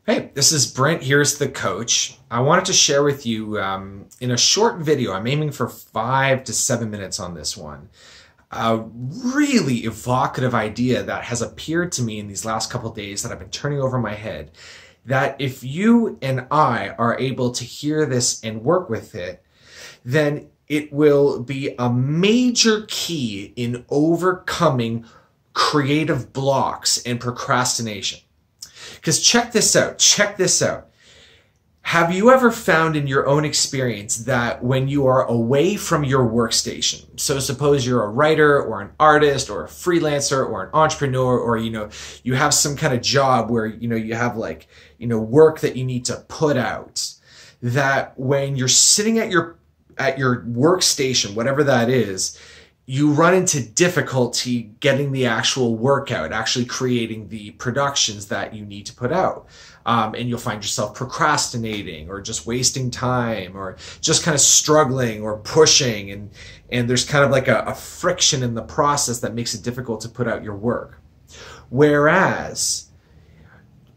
Hey, this is Brent. Here's the coach. I wanted to share with you in a short video. I'm aiming for 5 to 7 minutes on this one. A really evocative idea that has appeared to me in these last couple of days that I've been turning over my head. That if you and I are able to hear this and work with it, then it will be a major key in overcoming creative blocks and procrastination. Because check this out. Have you ever found in your own experience that when you are away from your workstation, so suppose you're a writer or an artist or a freelancer or an entrepreneur, or you have some kind of job where you have work that you need to put out, that when you're sitting at your workstation, whatever that is, you run into difficulty getting the actual work out, actually creating the productions that you need to put out. And you'll find yourself procrastinating or just wasting time or just kind of struggling or pushing. And there's kind of like a friction in the process that makes it difficult to put out your work. Whereas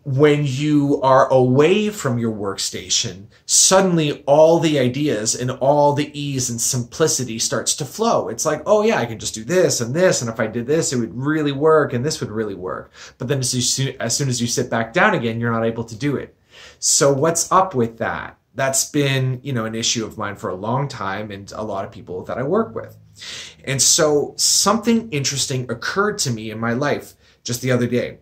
when you are away from your workstation, suddenly all the ideas and all the ease and simplicity starts to flow. It's like, oh yeah, I can just do this, and if I did this, it would really work, and this would really work. But then as soon as you sit back down again, you're not able to do it. So what's up with that? That's been, an issue of mine for a long time, and a lot of people that I work with. And so something interesting occurred to me in my life just the other day.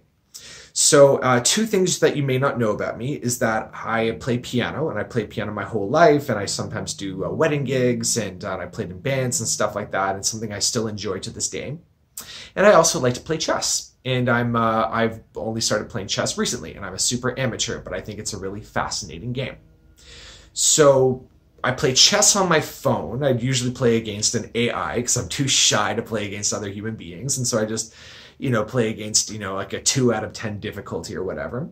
So two things that you may not know about me is that I play piano, and I played piano my whole life, and I sometimes do wedding gigs, and I played in bands and stuff like that. It's something I still enjoy to this day. And I also like to play chess, and I've only started playing chess recently, and I'm a super amateur, but I think it's a really fascinating game. So I play chess on my phone. I'd usually play against an AI because I'm too shy to play against other human beings, and so I just play against, like a 2 out of 10 difficulty or whatever.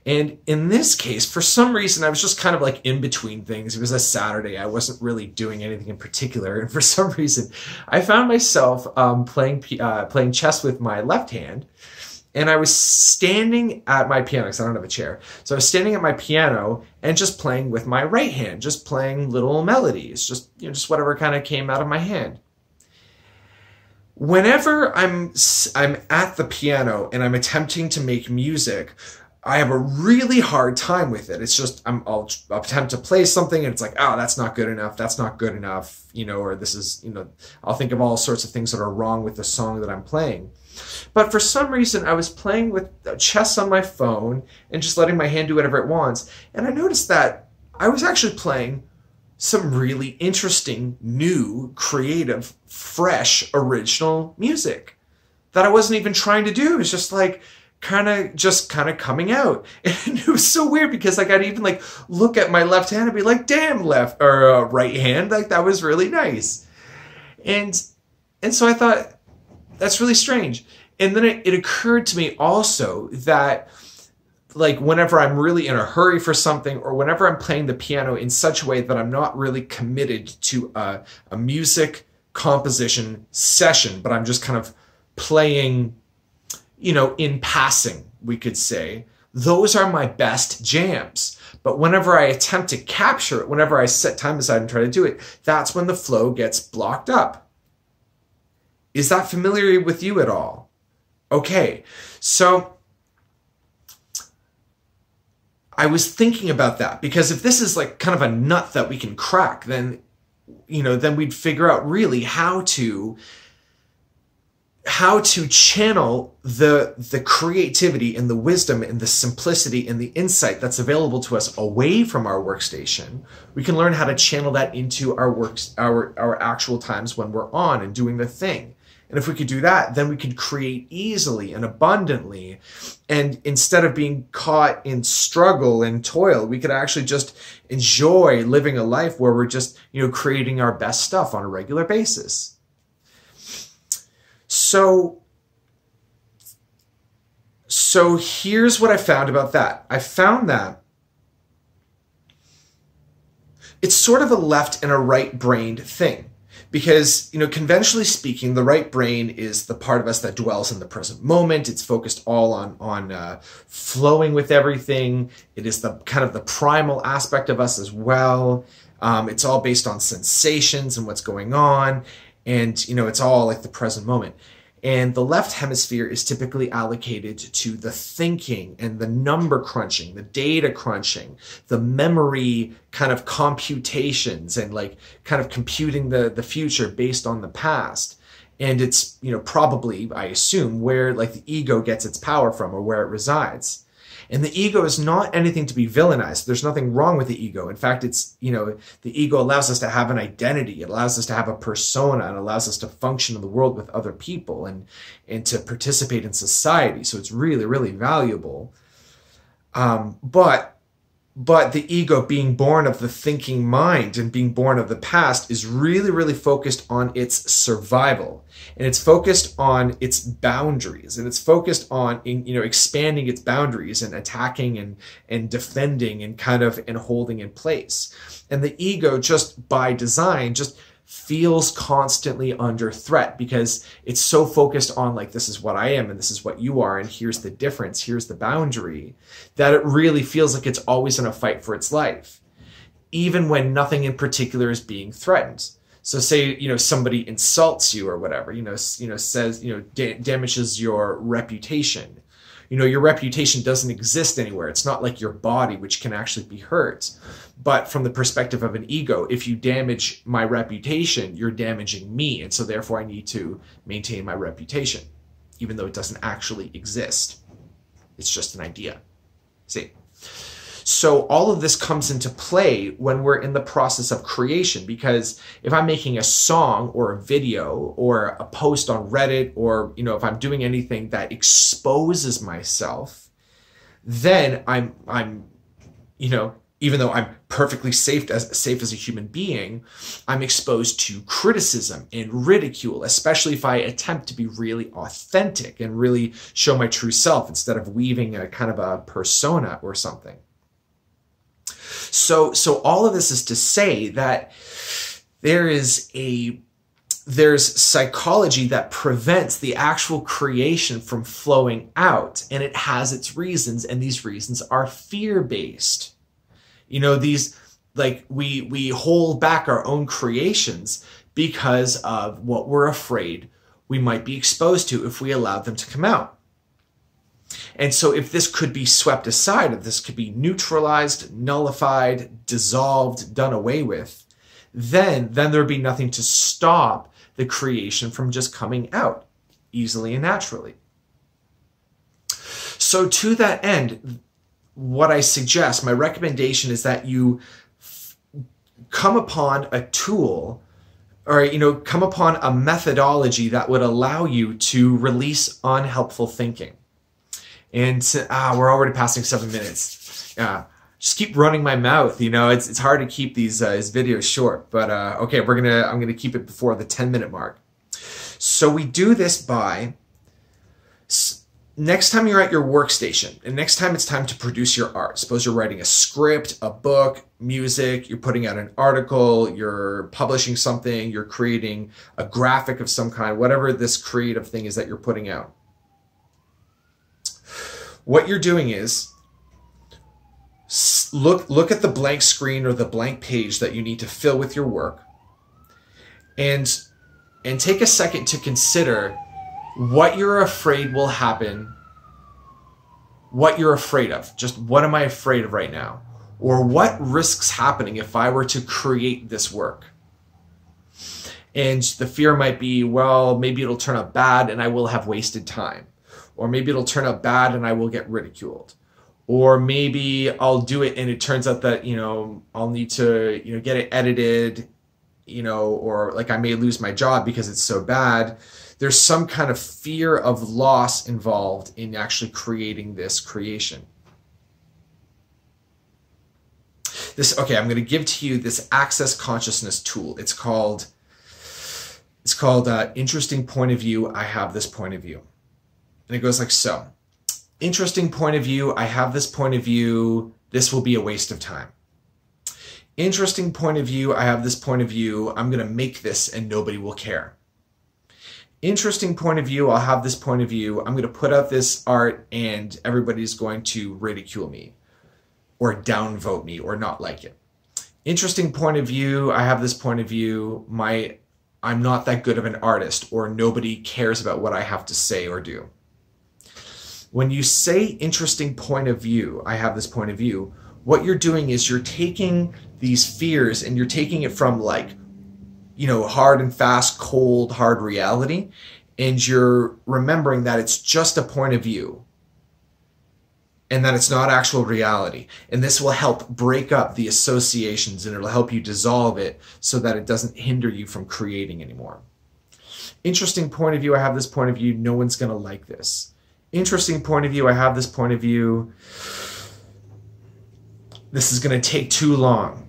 And in this case, for some reason, I was just kind of like in between things. It was a Saturday. I wasn't really doing anything in particular. And for some reason, I found myself playing chess with my left hand. And I was standing at my piano, because I don't have a chair. So I was standing at my piano and just playing with my right hand, just playing little melodies, just whatever kind of came out of my hand. Whenever I'm at the piano and I'm attempting to make music, I have a really hard time with it. It's just I'll attempt to play something and it's like, oh, that's not good enough. That's not good enough, or this is, I'll think of all sorts of things that are wrong with the song that I'm playing. But for some reason, I was playing with chess on my phone and just letting my hand do whatever it wants. And I noticed that I was actually playing some really interesting, new, creative, fresh, original music that I wasn't even trying to do. It was just like kind of coming out. And it was so weird because I'd even look at my left hand and be like, damn, left or right hand. That was really nice. And so I thought, that's really strange. And then it occurred to me also that whenever I'm really in a hurry for something, or whenever I'm playing the piano in such a way that I'm not really committed to a music composition session, but I'm just kind of playing, in passing, we could say, those are my best jams. But whenever I attempt to capture it, whenever I set time aside and try to do it, that's when the flow gets blocked up. Is that familiar with you at all? Okay, so I was thinking about that, because if this is kind of a nut that we can crack, then we'd figure out really how to channel the creativity and the wisdom and the simplicity and the insight that's available to us away from our workstation. We can learn how to channel that into our actual times when we're on and doing the thing. And if we could do that, then we could create easily and abundantly. And instead of being caught in struggle and toil, we could actually just enjoy living a life where we're just, creating our best stuff on a regular basis. So here's what I found about that. I found that it's sort of a left and a right-brained thing. Because, conventionally speaking, the right brain is the part of us that dwells in the present moment. It's focused all on flowing with everything. It is the kind of the primal aspect of us as well. It's all based on sensations and what's going on. And, it's all like the present moment. And the left hemisphere is typically allocated to the thinking and the number crunching, the data crunching, the memory kind of computations and like kind of computing the future based on the past. And it's, probably, I assume, where like the ego gets its power from or where it resides. And the ego is not anything to be villainized. There's nothing wrong with the ego. In fact, it's, the ego allows us to have an identity. It allows us to have a persona and allows us to function in the world with other people and to participate in society. So it's really, really valuable. But the ego, being born of the thinking mind and being born of the past, is really, really focused on its survival. And it's focused on its boundaries. And it's focused on, expanding its boundaries and attacking and defending and and holding in place. And the ego, just by design, just feels constantly under threat because it's so focused on like, this is what I am and this is what you are and here's the difference, here's the boundary, that it really feels like it's always in a fight for its life, even when nothing in particular is being threatened. So say, somebody insults you or whatever, says, damages your reputation. Your reputation doesn't exist anywhere. It's not like your body, which can actually be hurt. But from the perspective of an ego, if you damage my reputation, you're damaging me. And so therefore I need to maintain my reputation, even though it doesn't actually exist. It's just an idea. See? So all of this comes into play when we're in the process of creation, because if I'm making a song or a video or a post on Reddit, or, if I'm doing anything that exposes myself, then I'm even though I'm perfectly safe as a human being, I'm exposed to criticism and ridicule, especially if I attempt to be really authentic and really show my true self instead of weaving a kind of a persona or something. So all of this is to say that there's psychology that prevents the actual creation from flowing out, and it has its reasons, and these reasons are fear-based. These, like, we hold back our own creations because of what we're afraid we might be exposed to if we allowed them to come out. And so if this could be swept aside, if this could be neutralized, nullified, dissolved, done away with, then there'd be nothing to stop the creation from just coming out easily and naturally. So to that end, what I suggest, my recommendation is that you come upon a tool or, come upon a methodology that would allow you to release unhelpful thinking. And we're already passing 7 minutes. Just keep running my mouth. It's hard to keep these videos short, but okay, I'm gonna keep it before the 10-minute mark. So we do this by next time you're at your workstation, and next time it's time to produce your art. Suppose you're writing a script, a book, music, you're putting out an article, you're publishing something, you're creating a graphic of some kind, whatever this creative thing is that you're putting out. What you're doing is look at the blank screen or the blank page that you need to fill with your work, and take a second to consider what you're afraid will happen, what you're afraid of. Just what am I afraid of right now? Or what risks happening if I were to create this work? And the fear might be, well, maybe it'll turn out bad and I will have wasted time. Or maybe it'll turn out bad and I will get ridiculed. Or maybe I'll do it and it turns out that, I'll need to, get it edited, or like I may lose my job because it's so bad. There's some kind of fear of loss involved in actually creating this creation. I'm going to give to you this access consciousness tool. It's called Interesting Point of View. I have this point of view. And it goes like so. Interesting point of view. I have this point of view. This will be a waste of time. Interesting point of view. I have this point of view. I'm going to make this and nobody will care. Interesting point of view. I'll have this point of view. I'm going to put out this art and everybody's going to ridicule me or downvote me or not like it. Interesting point of view. I have this point of view. I'm not that good of an artist, or nobody cares about what I have to say or do. When you say interesting point of view, I have this point of view, what you're doing is you're taking these fears and you're taking it from like, hard and fast, cold, hard reality, and you're remembering that it's just a point of view and that it's not actual reality. And this will help break up the associations and it'll help you dissolve it so that it doesn't hinder you from creating anymore. Interesting point of view, I have this point of view, no one's gonna like this. Interesting point of view, I have this point of view, this is gonna take too long.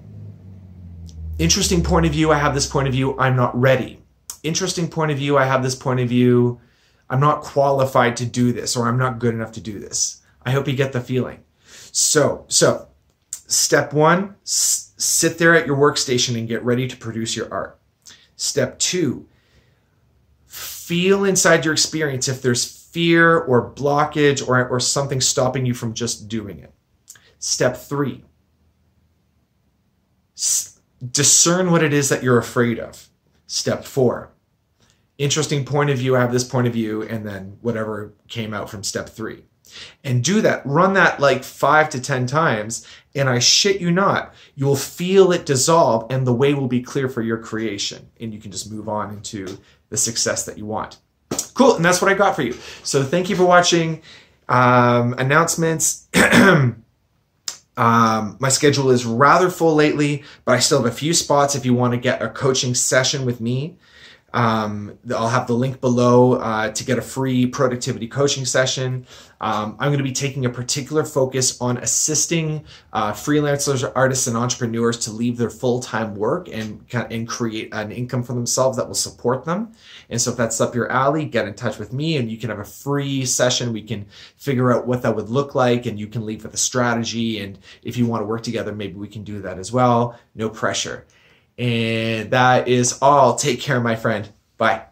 Interesting point of view, I have this point of view, I'm not ready. Interesting point of view, I have this point of view, I'm not qualified to do this, or I'm not good enough to do this. I hope you get the feeling. So step one, sit there at your workstation and get ready to produce your art. Step two, feel inside your experience if there's fear or blockage or something stopping you from just doing it. Step three, discern what it is that you're afraid of. Step four, interesting point of view, I have this point of view, and then whatever came out from step three. And do that, run that like 5 to 10 times, and I shit you not, you'll feel it dissolve and the way will be clear for your creation. And you can just move on into the success that you want. Cool, and that's what I got for you. So thank you for watching. Announcements. My schedule is rather full lately, but I still have a few spots if you want to get a coaching session with me. I'll have the link below to get a free productivity coaching session. I'm going to be taking a particular focus on assisting freelancers, artists, and entrepreneurs to leave their full-time work and create an income for themselves that will support them. And so if that's up your alley, get in touch with me and you can have a free session. We can figure out what that would look like and you can leave with a strategy. And if you want to work together, maybe we can do that as well. No pressure. And that is all. Take care, my friend. Bye.